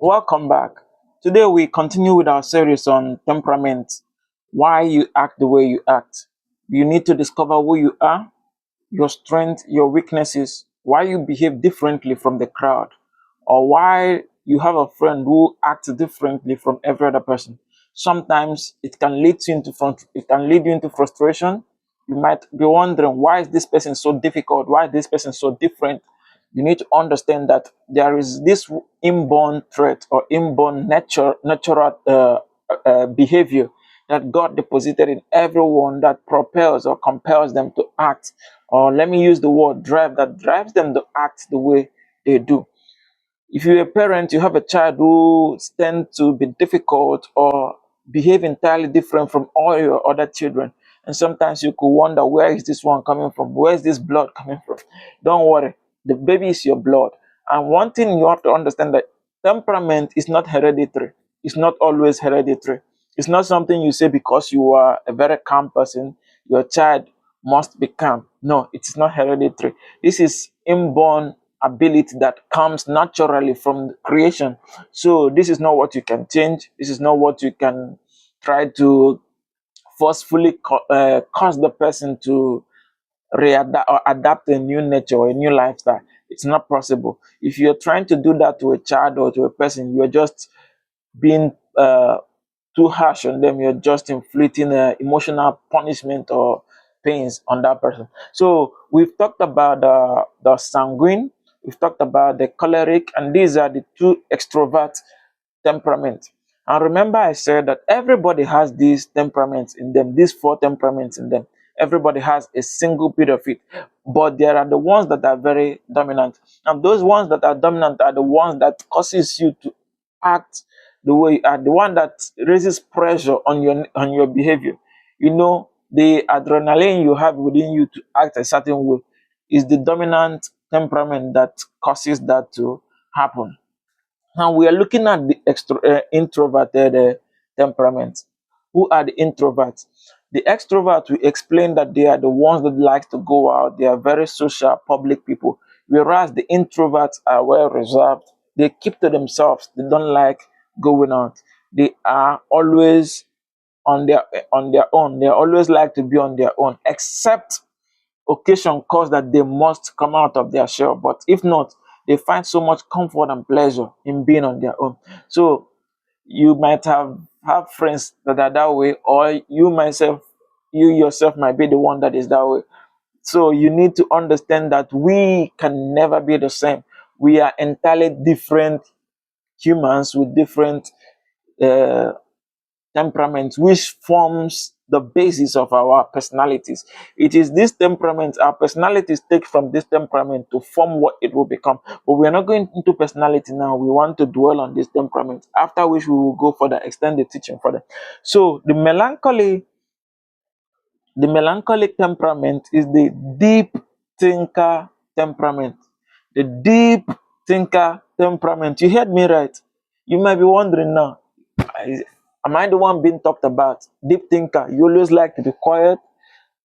Welcome back. Today we continue with our series on temperament. Why you act the way you act. You need to discover who you are, your strengths, your weaknesses, why you behave differently from the crowd, or why you have a friend who acts differently from every other person. Sometimes it can lead you into frustration. You might be wondering, why is this person so difficult? Why is this person so different? You need to understand that there is this inborn trait or inborn natural behavior that God deposited in everyone that propels or compels them to act, or let me use the word drive, that drives them to act the way they do. If you're a parent, you have a child who tends to be difficult or behave entirely different from all your other children. And sometimes you could wonder, where is this one coming from? Where is this blood coming from? Don't worry, the baby is your blood. And one thing you have to understand, that temperament is not hereditary. It's not always hereditary. It's not something you say because you are a very calm person, your child must be calm. No, it is not hereditary. This is inborn ability that comes naturally from creation. So this is not what you can change. This is not what you can try to forcefully cause the person to readapt or adapt a new nature or a new lifestyle. It's not possible. If you're trying to do that to a child or to a person, you're just being too harsh on them. You're just inflicting emotional punishment or pains on that person. So we've talked about the sanguine, we've talked about the choleric, and these are the two extrovert temperaments. And remember, I said that everybody has these temperaments in them, these four temperaments in them. Everybody has a single bit of it, but there are the ones that are very dominant, and those ones that are dominant are the ones that causes you to act the way you are, the one that raises pressure on your behavior. You know, the adrenaline you have within you to act a certain way is the dominant temperament that causes that to happen. Now we are looking at the introverted temperaments. Who are the introverts? The extroverts, we explain that they are the ones that like to go out. They are very social, public people. Whereas the introverts are well reserved. They keep to themselves. They don't like going out. They are always on their own. They always like to be on their own, except occasion calls that they must come out of their shell. But if not, they find so much comfort and pleasure in being on their own. So you might have friends that are that way, or you yourself might be the one that is that way. So you need to understand that we can never be the same. We are entirely different humans with different uh, temperament, which forms the basis of our personalities. It is this temperament, our personalities take from this temperament to form what it will become. But we are not going into personality now. We want to dwell on this temperament, after which we will go further, extend the teaching further. So the melancholic temperament is the deep thinker temperament. The deep thinker temperament. You heard me right. You might be wondering now, am I the one being talked about? Deep thinker. You always like to be quiet,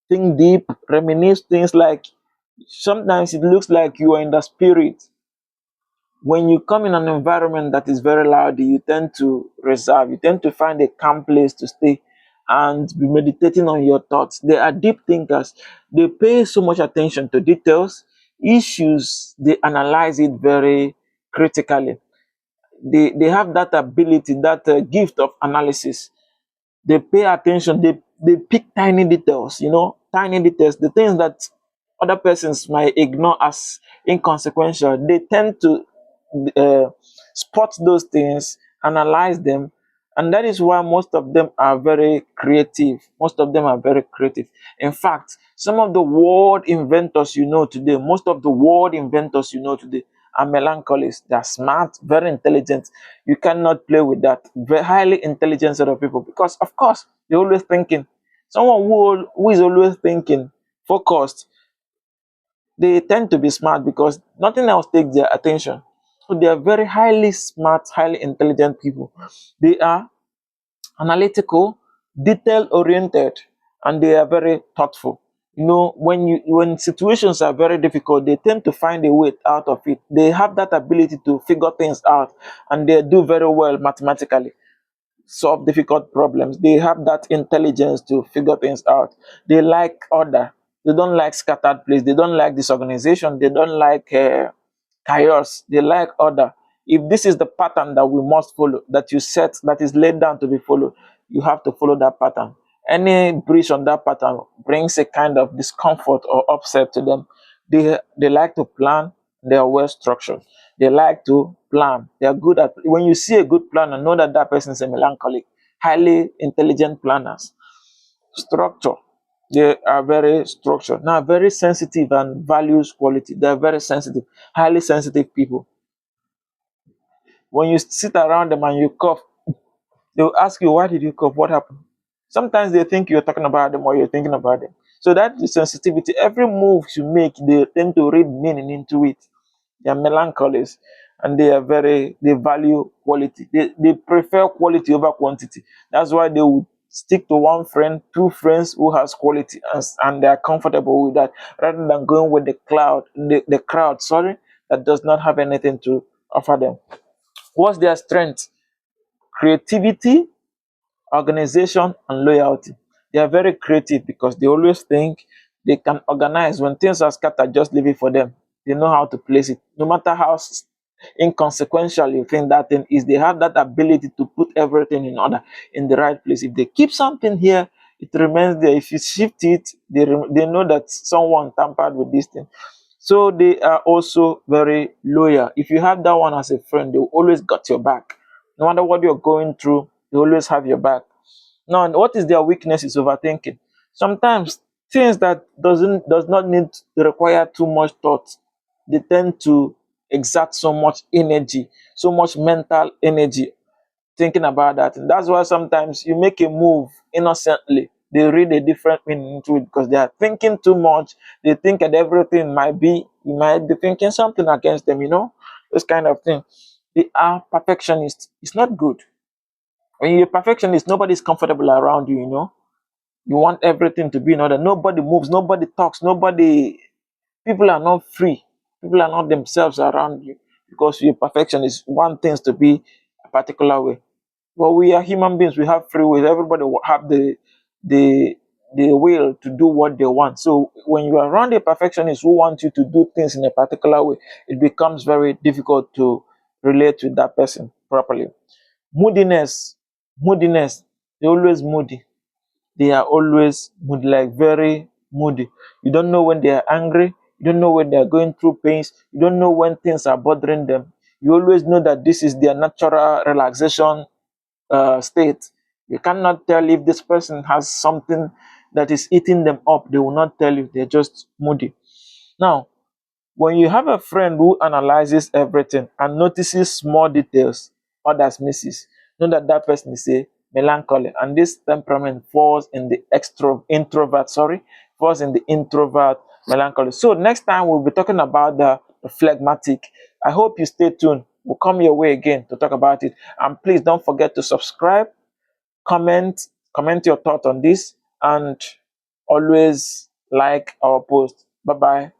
think deep, reminisce things, like sometimes it looks like you are in the spirit. When you come in an environment that is very loud, you tend to reserve, you tend to find a calm place to stay and be meditating on your thoughts. They are deep thinkers. They pay so much attention to details, issues, they analyze it very critically. They have that ability, that gift of analysis. They pay attention, they pick tiny details, tiny details, the things that other persons might ignore as inconsequential. They tend to uh, spot those things, analyze them, and that is why most of them are very creative. Most of them are very creative. In fact, some of the world inventors you know today, most of the world inventors you know today are melancholists. They're smart, very intelligent. You cannot play with that. Very highly intelligent set of people, because of course they're always thinking. Someone who is always thinking, focused, they tend to be smart because nothing else takes their attention. So they are very highly smart, highly intelligent people. They are analytical, detail oriented, and they are very thoughtful. You know, when situations are very difficult, they tend to find a way out of it. They have that ability to figure things out, and they do very well mathematically, solve difficult problems. They have that intelligence to figure things out. They like order. They don't like scattered place. They don't like disorganization. They don't like chaos. They like order. If this is the pattern that we must follow, that you set, that is laid down to be followed, you have to follow that pattern. Any breach on that pattern brings a kind of discomfort or upset to them. They like to plan. They are well structured. They like to plan. They are good at, when you see a good planner, know that that person is a melancholic, highly intelligent planners. Structure. They are very structured. Now, very sensitive and values quality. They are very sensitive, highly sensitive people. When you sit around them and you cough, they'll ask you, why did you cough? What happened? Sometimes they think you're talking about them or you're thinking about them. So that is sensitivity. Every move you make, they tend to read meaning into it. They are melancholies, and they value quality. They prefer quality over quantity. That's why they would stick to one friend, two friends who has quality, and they are comfortable with that, rather than going with the crowd, sorry, that does not have anything to offer them. What's their strength? Creativity, organization, and loyalty. They are very creative because they always think they can organize. When things are scattered, just leave it for them. They know how to place it. No matter how inconsequential you think that thing is, they have that ability to put everything in order in the right place. If they keep something here, it remains there. If you shift it, they know that someone tampered with this thing. So they are also very loyal. If you have that one as a friend, they will always got your back. No matter what you're going through, they always have your back. Now, what is their weakness is overthinking. Sometimes things that does not need to require too much thought, they tend to exert so much energy, so much mental energy thinking about that. And that's why sometimes you make a move innocently. They read a different meaning into it because they are thinking too much. They think that everything might be, you might be thinking something against them, this kind of thing. They are perfectionists. It's not good. When you're a perfectionist, nobody's comfortable around you, You want everything to be in order. Nobody moves, nobody talks, people are not free. People are not themselves around you because you're a perfectionist. Want things to be a particular way. Well, we are human beings. We have free will. Everybody will have the the will to do what they want. So when you are around a perfectionist who wants you to do things in a particular way, it becomes very difficult to relate with that person properly. Moodiness, moodiness. They're always moody. They are always moody, like very moody. You don't know when they are angry. You don't know when they are going through pains. You don't know when things are bothering them. You always know that this is their natural relaxation state. You cannot tell if this person has something that is eating them up. They will not tell you. They're just moody. Now, when you have a friend who analyzes everything and notices small details others misses, know that that person is a melancholy, and this temperament falls in the introvert. Sorry, falls in the introvert melancholy. So next time we'll be talking about the phlegmatic. I hope you stay tuned. We'll come your way again to talk about it. And please don't forget to subscribe, comment, comment your thought on this, and always like our post. Bye bye.